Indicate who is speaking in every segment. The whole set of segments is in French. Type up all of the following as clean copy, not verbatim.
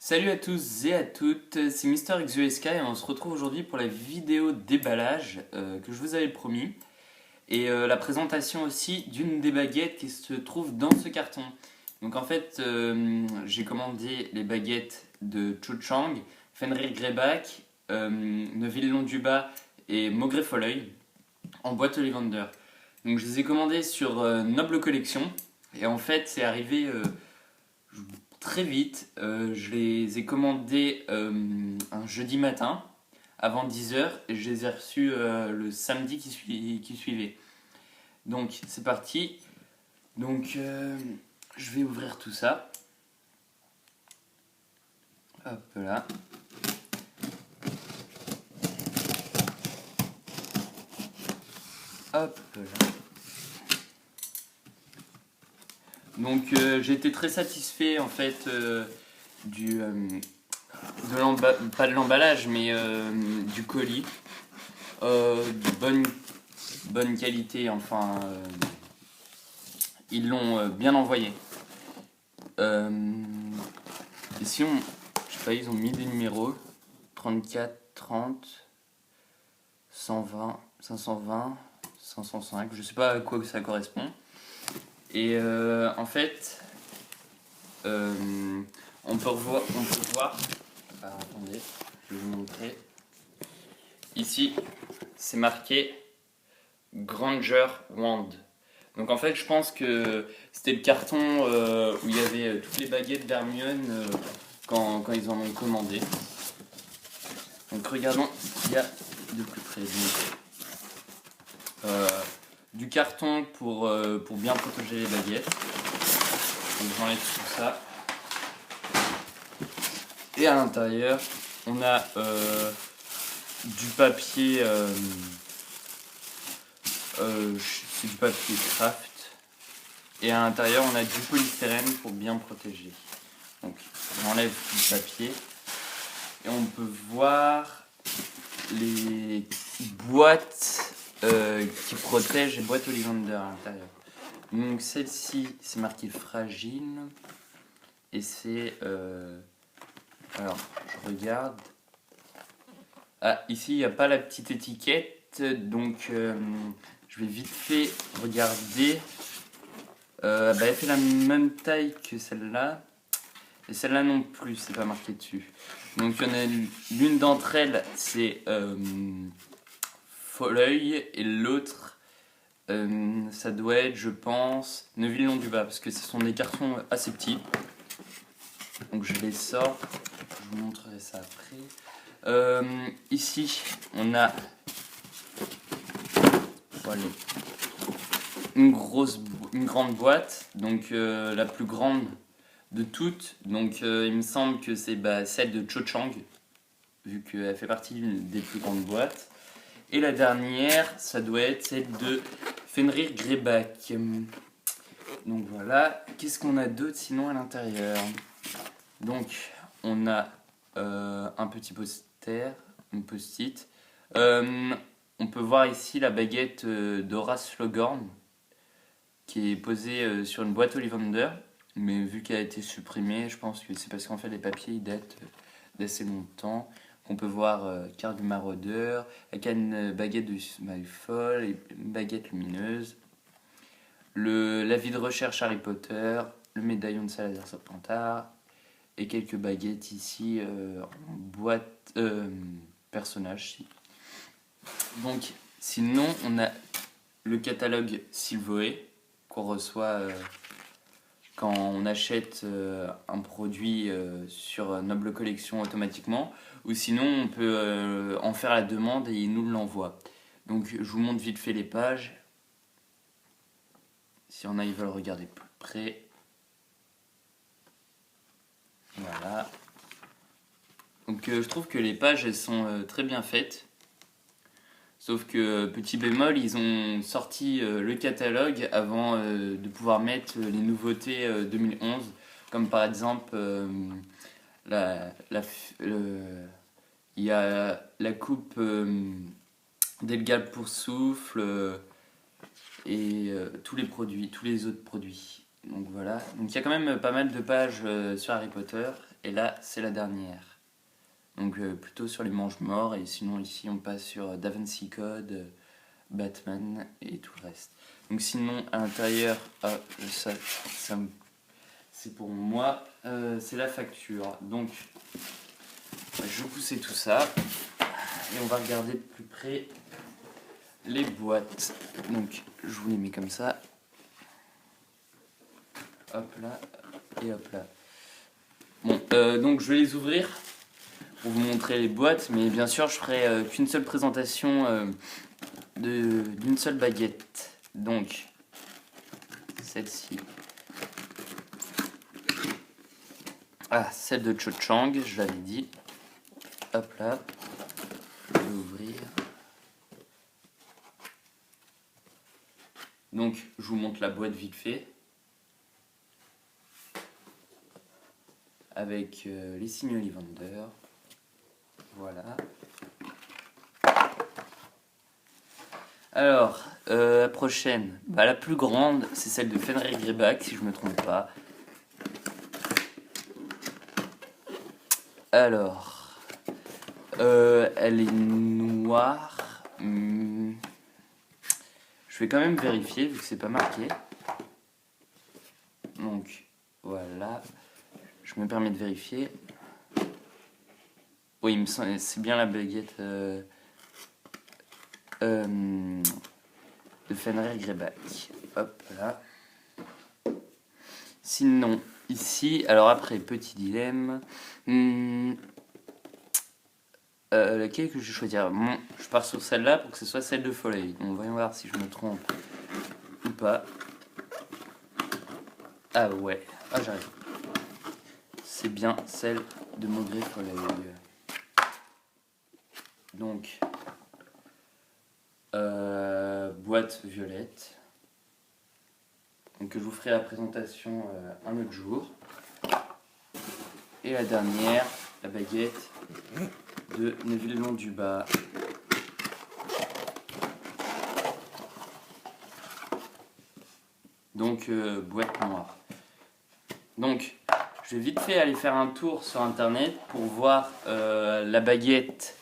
Speaker 1: Salut à tous et à toutes, c'est MrXUSK et on se retrouve aujourd'hui pour la vidéo déballage que je vous avais promis et la présentation aussi d'une des baguettes qui se trouve dans ce carton. Donc en fait j'ai commandé les baguettes de Cho Chang, Fenrir Greyback, Neuville-Long-du-Bas et Maugrey Folleuil en boîte Ollivander. Donc je les ai commandées sur Noble Collection et en fait c'est arrivé très vite. Je les ai commandés un jeudi matin avant 10h et je les ai reçus le samedi qui suivait. Donc c'est parti. Donc je vais ouvrir tout ça. Hop là. Hop là. Donc j'ai été très satisfait en fait pas de l'emballage mais du colis. De bonne qualité, enfin ils l'ont bien envoyé. Ici je sais pas, ils ont mis des numéros 34, 30, 120, 520, 505, je sais pas à quoi ça correspond. Et en fait, on peut voir. Ah, attendez, je vais vous montrer. Ici, c'est marqué Granger Wand. Donc en fait, je pense que c'était le carton où il y avait toutes les baguettes d'Hermione quand ils en ont commandé. Donc regardons ce qu'il y a de plus près. Donc, du carton pour bien protéger les baguettes. Donc j'enlève tout ça. Et à l'intérieur, on a du papier, c'est du papier craft. Et à l'intérieur, on a du polystyrène pour bien protéger. Donc j'enlève tout le papier. Et on peut voir les boîtes qui protègent les boîtes Ollivander à l'intérieur. Donc celle-ci, c'est marqué fragile. Et c'est... alors, je regarde. Ah, ici, il n'y a pas la petite étiquette. Donc, je vais vite fait regarder. Elle fait la même taille que celle-là. Et celle-là non plus, c'est pas marqué dessus. Donc, il y en a l'une d'entre elles, c'est Folleuil. Et l'autre, ça doit être, je pense, Neuville-Long-du-Bas. Parce que ce sont des cartons assez petits. Donc, je les sors. Je vous montrerai ça après. Ici, on a voilà, une grande boîte, donc la plus grande de toutes. Donc il me semble que c'est celle de Cho Chang, vu qu'elle fait partie des plus grandes boîtes. Et la dernière, ça doit être celle de Fenrir Greyback. Donc voilà, qu'est-ce qu'on a d'autre sinon à l'intérieur? Donc on a un petit poster, une post-it. On peut voir ici la baguette d'Horace Slughorn qui est posée sur une boîte Ollivander, mais vu qu'elle a été supprimée, je pense que c'est parce qu'en fait les papiers ils datent d'assez longtemps. On peut voir carte du maraudeur, avec une baguette de Malfoy et une baguette lumineuse, l'avis de recherche Harry Potter, le médaillon de Salazar Serpentard, et quelques baguettes ici en boîte personnage. Donc sinon on a le catalogue Silvoé qu'on reçoit quand on achète un produit sur Noble Collection automatiquement, ou sinon on peut en faire la demande et il nous l'envoie. Donc je vous montre vite fait les pages si on a ils veulent regarder plus près. Voilà. Donc je trouve que les pages elles sont très bien faites. Sauf que petit bémol, ils ont sorti le catalogue avant de pouvoir mettre les nouveautés 2011, comme par exemple il y a la coupe d'Elgal pour souffle et tous les autres produits. Donc voilà. Donc il y a quand même pas mal de pages sur Harry Potter. Et là, c'est la dernière. Donc plutôt sur les mange-morts. Et sinon, ici, on passe sur Da Vinci Code, Batman et tout le reste. Donc sinon, à l'intérieur, c'est pour moi, c'est la facture. Donc, je vais pousser tout ça. Et on va regarder de plus près les boîtes. Donc, je vous les mets comme ça. Hop là, et hop là. Bon, donc je vais les ouvrir pour vous montrer les boîtes, mais bien sûr, je ferai qu'une seule présentation d'une seule baguette. Donc, celle-ci. Ah, celle de Cho Chang, je l'avais dit. Hop là, je vais ouvrir. Donc, je vous montre la boîte vite fait. Avec les signes Ollivander. Voilà. Alors, la prochaine, la plus grande, c'est celle de Fenrir Greyback, si je me trompe pas. Alors, elle est noire. Je vais quand même vérifier vu que c'est pas marqué. Donc, voilà. Je me permets de vérifier. Oui, il me semble, c'est bien la baguette de Fenrir Greyback. Hop là. Sinon, ici, alors après, petit dilemme. Laquelle que je vais choisir? Bon, je pars sur celle-là pour que ce soit celle de Foley. Donc, voyons voir si je me trompe ou pas. Ah ouais, ah j'arrive. C'est bien celle de Maugrey Foley. Donc, boîte violette. Donc, je vous ferai la présentation un autre jour. Et la dernière, la baguette de Neville Londubat. Donc, boîte noire. Donc, je vais vite fait aller faire un tour sur internet pour voir la baguette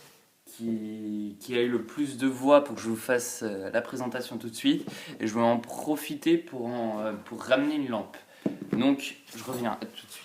Speaker 1: qui a eu le plus de voix pour que je vous fasse la présentation tout de suite. Et je vais en profiter pour ramener une lampe. Donc, je reviens tout de suite.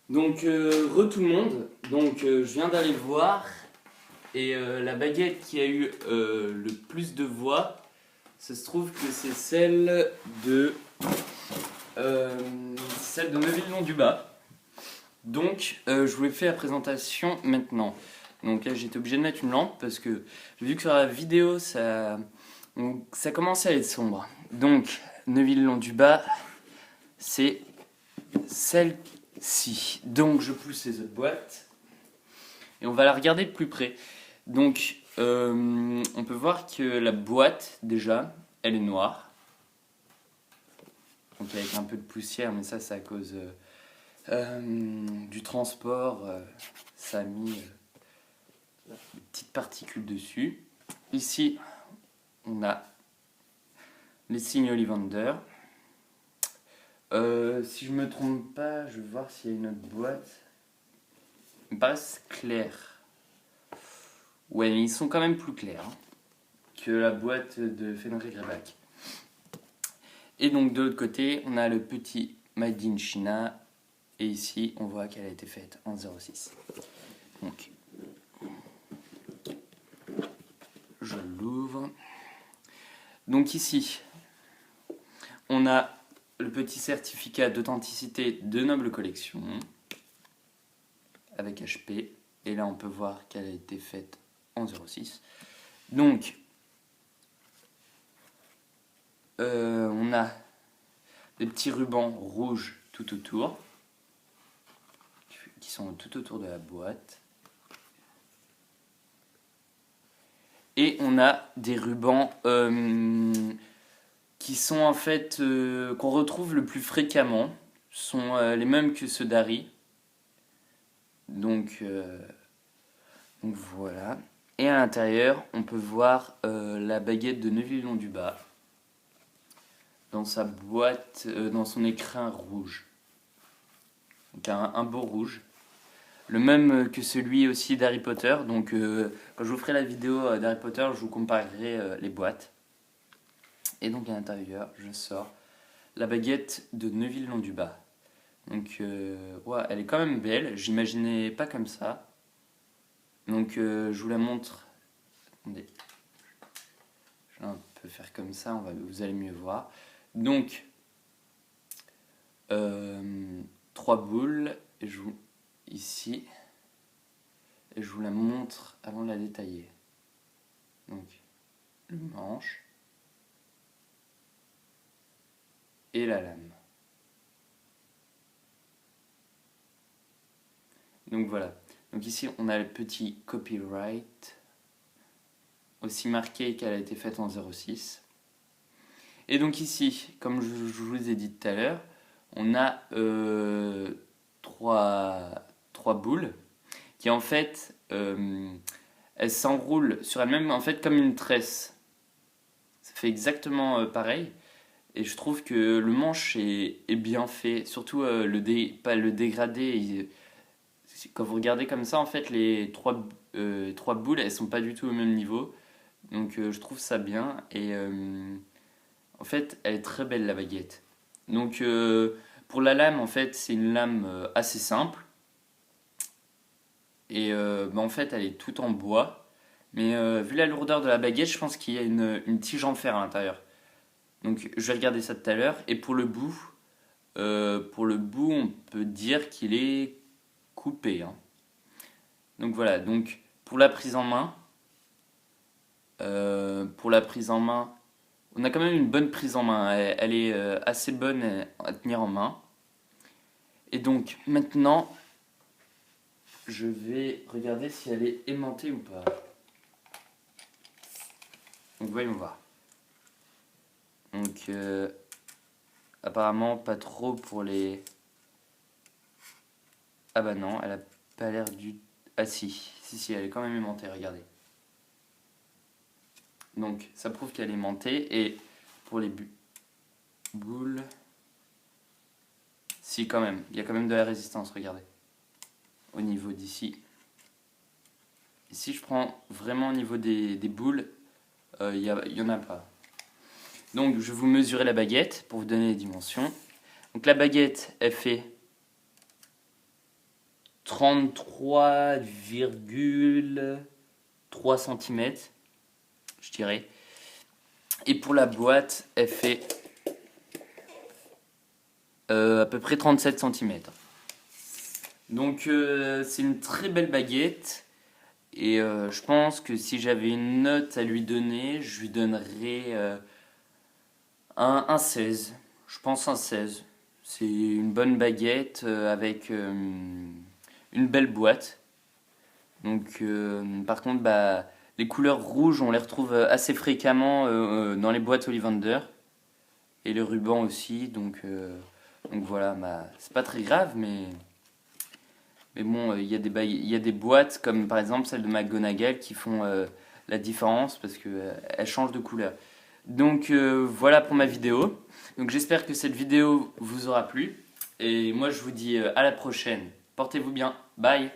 Speaker 1: Donc, tout le monde. Donc, je viens d'aller voir. Et la baguette qui a eu le plus de voix, ça se trouve que c'est celle de Neville Londubat. Donc, je vous ai fait la présentation maintenant. Donc là, j'étais obligé de mettre une lampe parce que j'ai vu que sur la vidéo, ça commençait à être sombre. Donc, Neville Londubat, c'est celle-ci. Donc, je pousse les autres boîtes et on va la regarder de plus près. Donc, on peut voir que la boîte, déjà, elle est noire. Donc, avec un peu de poussière, mais ça, c'est à cause du transport. Ça a mis des petites particules dessus. Ici, on a les signes Ollivander. Si je me trompe pas, je vais voir s'il y a une autre boîte. Ils me paraissent clairs. Ouais, mais ils sont quand même plus clairs que la boîte de Fenrir Greyback. Et donc de l'autre côté, on a le petit Made in China. Et ici, on voit qu'elle a été faite en 06. Donc, je l'ouvre. Donc ici, on a le petit certificat d'authenticité de Noble Collection avec HP. Et là, on peut voir qu'elle a été faite en 06. Donc, on a des petits rubans rouges tout autour, qui sont tout autour de la boîte. Et on a des rubans qui sont en fait qu'on retrouve le plus fréquemment, sont les mêmes que ceux d'Harry. Donc voilà. Et à l'intérieur, on peut voir la baguette de Neuville-Long-du-Bas dans sa boîte, dans son écrin rouge. Donc un beau rouge. Le même que celui aussi d'Harry Potter. Donc quand je vous ferai la vidéo d'Harry Potter, je vous comparerai les boîtes. Et donc à l'intérieur, je sors la baguette de Neuville-Long-du-Bas. Donc ouais, elle est quand même belle. J'imaginais pas comme ça. Donc je vous la montre. Attendez. Je vais un peu faire comme ça, vous allez mieux voir. Donc 3 boules et ici. Et je vous la montre avant de la détailler. Donc le manche et la lame. Donc voilà. Donc ici on a le petit copyright, aussi marqué qu'elle a été faite en 06. Et donc ici, comme je vous ai dit tout à l'heure, on a 3 boules qui en fait, elles s'enroulent sur elles-mêmes en fait comme une tresse. Ça fait exactement pareil. Et je trouve que le manche est bien fait, surtout pas le dégradé. Quand vous regardez comme ça, en fait, les 3 boules, elles sont pas du tout au même niveau. Donc je trouve ça bien. Et en fait, elle est très belle la baguette. Donc pour la lame, en fait, c'est une lame assez simple. Et en fait, elle est toute en bois. Mais vu la lourdeur de la baguette, je pense qu'il y a une tige en fer à l'intérieur. Donc je vais regarder ça tout à l'heure. Et pour le bout, on peut dire qu'il est coupé. Hein. Donc voilà. Donc pour la prise en main, on a quand même une bonne prise en main. Elle est assez bonne à tenir en main. Et donc maintenant, je vais regarder si elle est aimantée ou pas. Donc voyons voir. Donc apparemment pas trop pour les... Ah bah non, elle a pas l'air du... Ah si, elle est quand même aimantée, regardez. Donc ça prouve qu'elle est aimantée. Et pour les boules... Si quand même, il y a quand même de la résistance, regardez. Au niveau d'ici. Et si je prends vraiment au niveau des boules, il y en a pas. Donc je vais vous mesurer la baguette pour vous donner les dimensions. Donc la baguette, elle fait 33,3 cm, je dirais. Et pour la boîte, elle fait à peu près 37 cm. Donc c'est une très belle baguette. Et je pense que si j'avais une note à lui donner, je lui donnerais un 16. Je pense un 16. C'est une bonne baguette avec une belle boîte. Donc par contre, les couleurs rouges, on les retrouve assez fréquemment dans les boîtes Ollivander. Et le ruban aussi. Donc voilà, c'est pas très grave, mais bon, il y a des boîtes comme par exemple celle de McGonagall qui font la différence parce qu'elles changent de couleur. Donc voilà pour ma vidéo. Donc j'espère que cette vidéo vous aura plu. Et moi je vous dis à la prochaine. Portez-vous bien. Bye.